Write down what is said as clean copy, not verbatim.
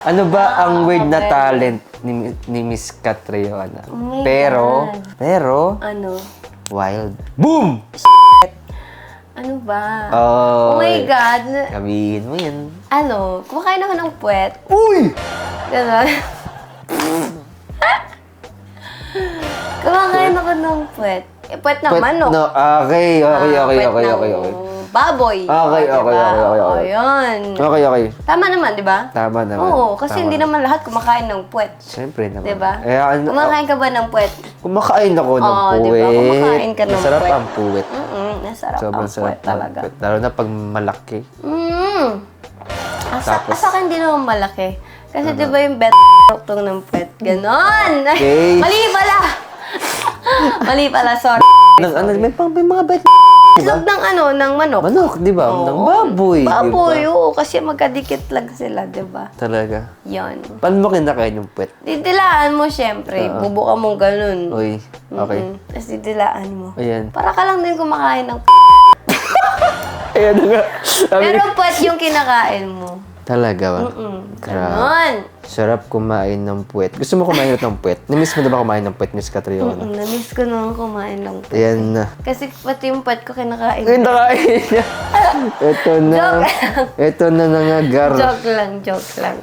Ano ba ang weird na talent ni Miss Catriona? Oh my pero, God. pero, Ano? wild. Boom! Ano ba? Oh, Oh my God. Sabihin mo yan. Ano? Kumakain ako ng puwet. Uy! Gano'n. Kumakain ako ng puwet. Eh, puwet ng manok. No, okay. Puwet ng Okay. baboy. Okay. Ayun. Okay. Tama naman, di ba? Tama naman. Oo, kasi Tama hindi naman. naman lahat kumakain ng puwet. Siyempre naman. Di ba? Eh, Kumakain ka ba ng puwet? kumakain ako ng Oo, puwet. di ba? Kumakain ka ng Masarap puwet. ang puwet. Nasarap Sobrang ang sarap puwet ng talaga. puwet. Lalo na pag malaki. Tapos? Sa akin din naman malaki. Kasi di ba yung tong ng puwet? Ganon! Okay. Mali pala! Mali pala, sorry. May mga bet. Itlog ng ng manok. Manok, di ba? Oo. Ng baboy. Baboy, di ba? oo. Kasi magkadikit lang sila, di ba? Talaga. Yan. Paano mo kinakain yung puwet? Didilaan mo, syempre. Bubuka mong ganun. Uy, okay. Tapos didilaan mo. Ayan. Para ka lang din kumakain ng Ayan na nga. Pero puwet yung kinakain mo. Talaga ba? Grabe. Ganon. Sarap kumain ng puwet. Gusto mo kumain ng puwet? Namiss mo na ba kumain ng puwet, Miss Catriona? Namiss ko naman kumain ng puwet. Ayan na. Kasi pati yung puwet ko kinakain. Kinakain niya. Ito na. Ito na nangagar. Joke lang.